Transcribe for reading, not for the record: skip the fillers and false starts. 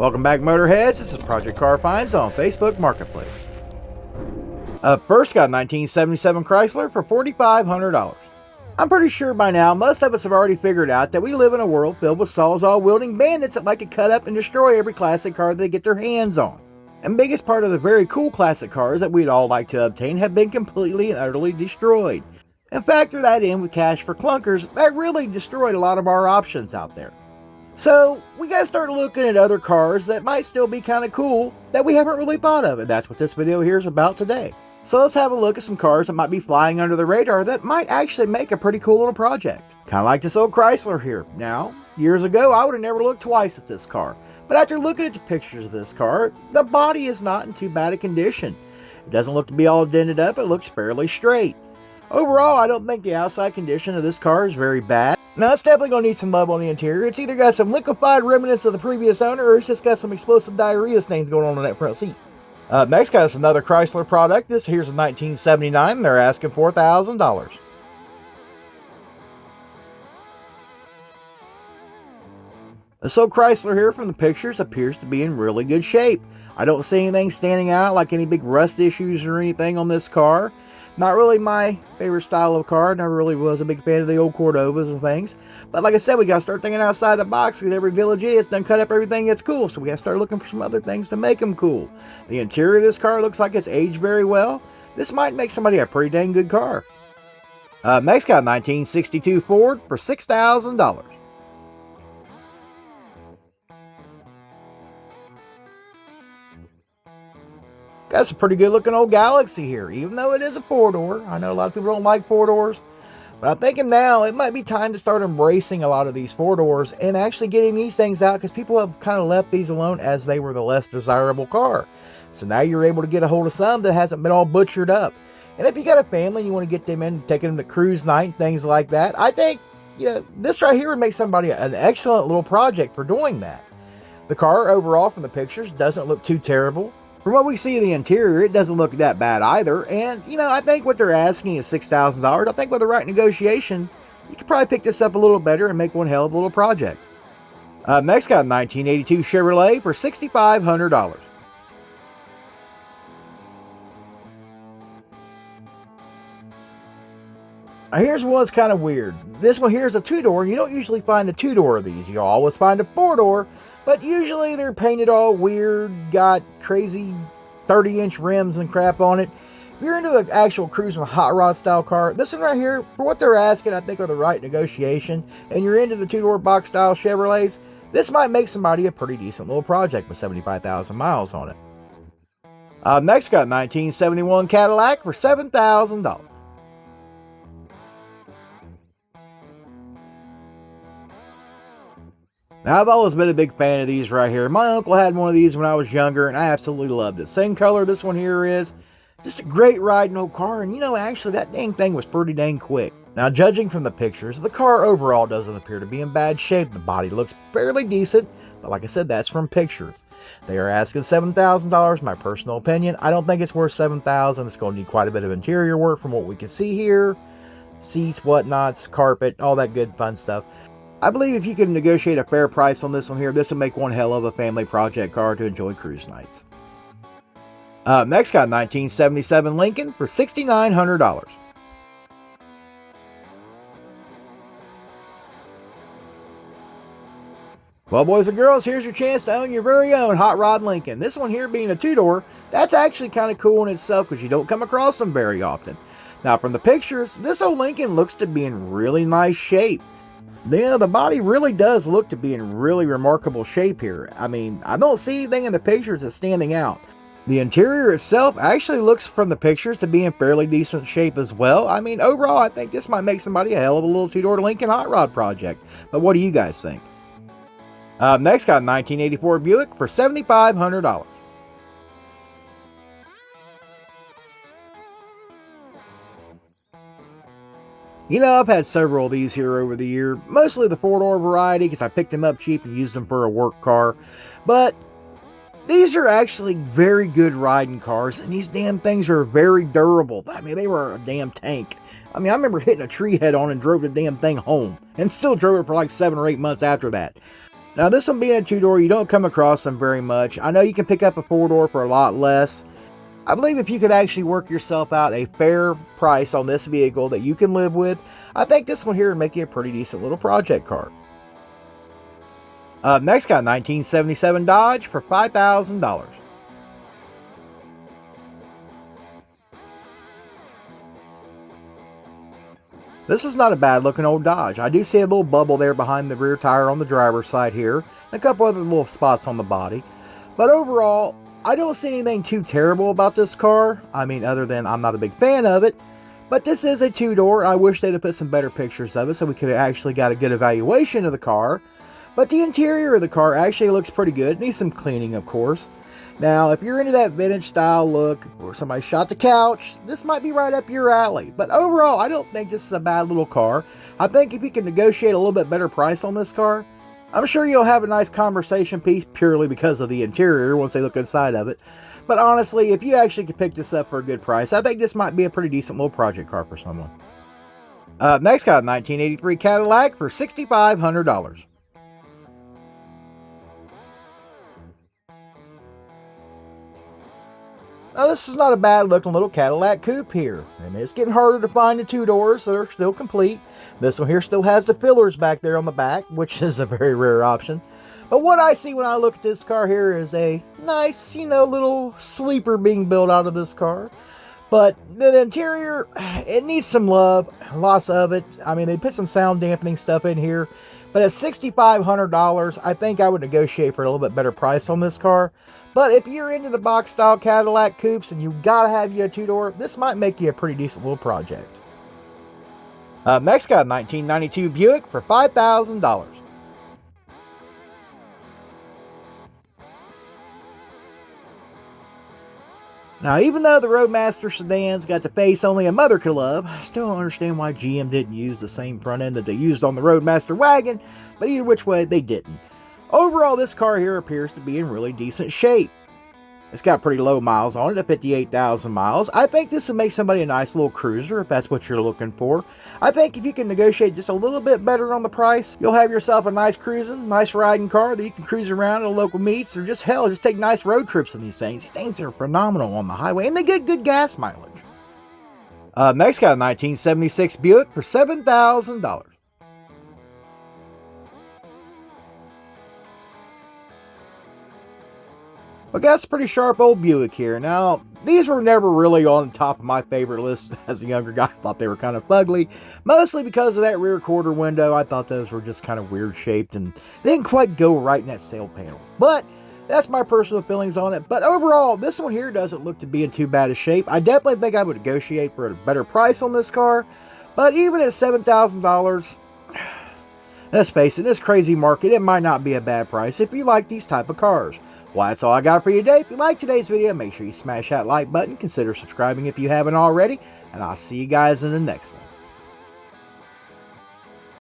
Welcome back, Motorheads. This is Project Car Finds on Facebook Marketplace. Up first, got a 1977 Chrysler for $4,500. I'm pretty sure by now most of us have already figured out that we live in a world filled with sawzall-wielding bandits that like to cut up and destroy every classic car they get their hands on. And biggest part of the very cool classic cars that we'd all like to obtain have been completely and utterly destroyed. And factor that in with cash for clunkers, that really destroyed a lot of our options out there. So we gotta start looking at other cars that might still be kind of cool that we haven't really thought of, and that's what this video here is about today. So let's have a look at some cars that might be flying under the radar that might actually make a pretty cool little project. Kind of like this old Chrysler here. Now, years ago I would have never looked twice at this car, but after looking at the pictures of this car, the body is not in too bad a condition. It doesn't look to be all dented up, it looks fairly straight. Overall, I don't think the outside condition of this car is very bad. Now, it's definitely going to need some love on the interior. It's either got some liquefied remnants of the previous owner, or it's just got some explosive diarrhea stains going on in that front seat. Next, got us another Chrysler product. This here's a 1979. They're asking $4,000. So Chrysler here from the pictures appears to be in really good shape. I don't see anything standing out like any big rust issues or anything on this car. Not really my favorite style of car. Never really was a big fan of the old Cordobas and things. But like I said, we got to start thinking outside the box because every village idiot's done cut up everything that's cool. So we got to start looking for some other things to make them cool. The interior of this car looks like it's aged very well. This might make somebody a pretty dang good car. Next, got a 1962 Ford for $6,000. Got some pretty good looking old Galaxie here, even though it is a four-door. I know a lot of people don't like four-doors, but I'm thinking now it might be time to start embracing a lot of these four-doors and actually getting these things out because people have kind of left these alone as they were the less desirable car. So now you're able to get a hold of some that hasn't been all butchered up. And if you got a family and you want to get them in, taking them to cruise night and things like that, I think this right here would make somebody an excellent little project for doing that. The car overall from the pictures doesn't look too terrible. From what we see of the interior, it doesn't look that bad either. And, I think what they're asking is $6,000. I think with the right negotiation, you could probably pick this up a little better and make one hell of a little project. Next, got a 1982 Chevrolet for $6,500. Now, here's one that's kind of weird. This one here is a two-door. You don't usually find a two-door of these. You always find a four-door. But usually they're painted all weird, got crazy 30-inch rims and crap on it. If you're into an actual cruising hot rod style car, this one right here, for what they're asking, I think with the right negotiation, and you're into the two-door box style Chevrolets, this might make somebody a pretty decent little project with 75,000 miles on it. Next, got a 1971 Cadillac for $7,000. Now, I've always been a big fan of these right here. My uncle had one of these when I was younger, and I absolutely loved it. Same color this one here is. Just a great riding old car, and actually that dang thing was pretty dang quick. Now, judging from the pictures, the car overall doesn't appear to be in bad shape. The body looks fairly decent, but like I said, that's from pictures. They are asking $7,000, my personal opinion. I don't think it's worth $7,000. It's going to need quite a bit of interior work from what we can see here. Seats, whatnots, carpet, all that good fun stuff. I believe if you can negotiate a fair price on this one here, this will make one hell of a family project car to enjoy cruise nights. Next, got a 1977 Lincoln for $6,900. Well, boys and girls, here's your chance to own your very own hot rod Lincoln. This one here being a two-door, that's actually kind of cool in itself because you don't come across them very often. Now, from the pictures, this old Lincoln looks to be in really nice shape. The body really does look to be in really remarkable shape here. I mean, I don't see anything in the pictures that's standing out. The interior itself actually looks from the pictures to be in fairly decent shape as well. I mean, overall, I think this might make somebody a hell of a little two-door Lincoln hot rod project. But what do you guys think? Next, got a 1984 Buick for $7,500. I've had several of these here over the year, mostly the four-door variety because I picked them up cheap and used them for a work car. But these are actually very good riding cars, and these damn things are very durable. I mean, they were a damn tank. I mean, I remember hitting a tree head on and drove the damn thing home, and still drove it for like 7 or 8 months after that. Now this one being a two-door, you don't come across them very much. I know you can pick up a four-door for a lot less. I believe if you could actually work yourself out a fair price on this vehicle that you can live with, I think this one here would make you a pretty decent little project car. Up next, got a 1977 Dodge for $5,000. This is not a bad looking old Dodge. I do see a little bubble there behind the rear tire on the driver's side here, and a couple other little spots on the body. But overall, I don't see anything too terrible about this car. I mean, other than I'm not a big fan of it. But this is a two-door. I wish they'd have put some better pictures of it so we could have actually got a good evaluation of the car. But the interior of the car actually looks pretty good. It needs some cleaning, of course. Now, if you're into that vintage style look, or somebody shot the couch, this might be right up your alley. But overall, I don't think this is a bad little car. I think if you can negotiate a little bit better price on this car, I'm sure you'll have a nice conversation piece purely because of the interior once they look inside of it. But honestly, if you actually could pick this up for a good price, I think this might be a pretty decent little project car for someone. Next, got a 1983 Cadillac for $6,500. Now this is not a bad looking little Cadillac Coupe here, and it's getting harder to find the two doors that are still complete. This one here still has the fillers back there on the back, which is a very rare option. But what I see when I look at this car here is a nice, little sleeper being built out of this car. But the interior, it needs some love, lots of it. I mean, they put some sound dampening stuff in here. But at $6,500, I think I would negotiate for a little bit better price on this car. But if you're into the box style Cadillac coupes and you gotta have you a two-door, this might make you a pretty decent little project. Next, got a 1992 Buick for $5,000. Now, even though the Roadmaster sedans got the face only a mother could love, I still don't understand why GM didn't use the same front end that they used on the Roadmaster wagon, but either which way, they didn't. Overall, this car here appears to be in really decent shape. It's got pretty low miles on it at 58,000 miles. I think this would make somebody a nice little cruiser if that's what you're looking for. I think if you can negotiate just a little bit better on the price, you'll have yourself a nice cruising, nice riding car that you can cruise around at local meets, or just take nice road trips in these things. These things are phenomenal on the highway, and they get good gas mileage. Next, got a 1976 Buick for $7,000. Well, that's a pretty sharp old Buick here. Now, these were never really on the top of my favorite list as a younger guy. I thought they were kind of ugly, mostly because of that rear quarter window. I thought those were just kind of weird shaped and they didn't quite go right in that sail panel. But that's my personal feelings on it. But overall, this one here doesn't look to be in too bad a shape. I definitely think I would negotiate for a better price on this car. But even at $7,000, let's face it, in this crazy market, it might not be a bad price if you like these type of cars. Well, that's all I got for you today. If you like today's video, make sure you smash that like button. Consider subscribing if you haven't already. And I'll see you guys in the next one.